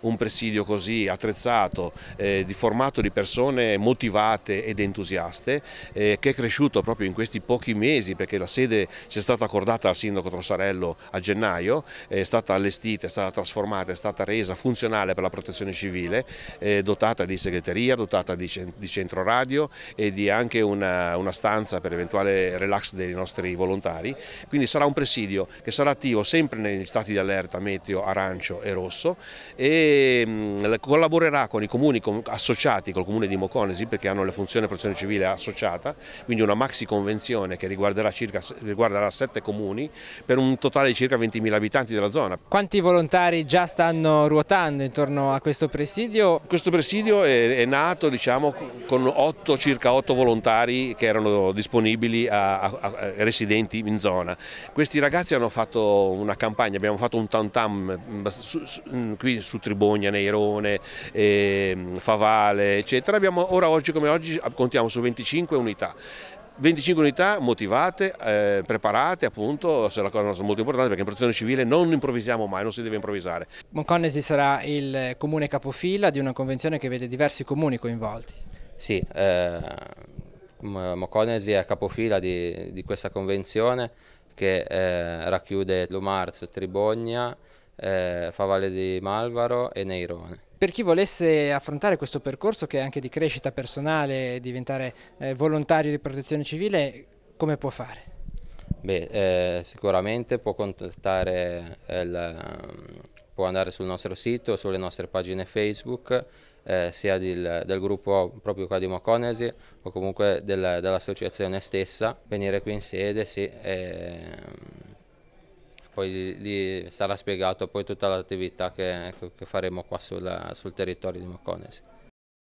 Un presidio così attrezzato, formato di persone motivate ed entusiaste, che è cresciuto proprio in questi pochi mesi, perché la sede ci è stata accordata al sindaco Trossarello a gennaio, è stata allestita, è stata trasformata, è stata resa funzionale per la protezione civile, dotata di segreteria, dotata di centro radio e di anche una stanza per eventuale relax dei nostri volontari. Quindi sarà un presidio che sarà attivo sempre negli stati di allerta meteo arancio e rosso e collaborerà con i comuni associati col comune di Moconesi, perché hanno le funzioni di protezione civile associata, quindi una maxi convenzione che riguarderà 7 comuni per un totale di circa 20.000 abitanti della zona. Quanti volontari già stanno ruotando intorno a questo presidio? Questo presidio è nato, diciamo, con circa 8 volontari che erano disponibili a residenti in zona. Questi ragazzi hanno fatto una campagna, abbiamo fatto un tam-tam qui su Tribogna, Neirone, Favale, eccetera. Oggi come oggi contiamo su 25 unità. 25 unità motivate, preparate, appunto, è la cosa molto importante, perché in protezione civile non improvvisiamo mai, non si deve improvvisare. Moconesi sarà il comune capofila di una convenzione che vede diversi comuni coinvolti. Sì, Moconesi è capofila di questa convenzione che racchiude Lumarzo, Tribogna, Favale di Malvaro e Neirone. Per chi volesse affrontare questo percorso, che è anche di crescita personale, diventare volontario di protezione civile, come può fare? Beh, sicuramente può contattare, può andare sul nostro sito, sulle nostre pagine Facebook, sia del gruppo proprio qua di Moconesi o comunque dell'associazione stessa, venire qui in sede, sì, poi lì sarà spiegato poi tutta l'attività che faremo qua sul territorio di Moconesi.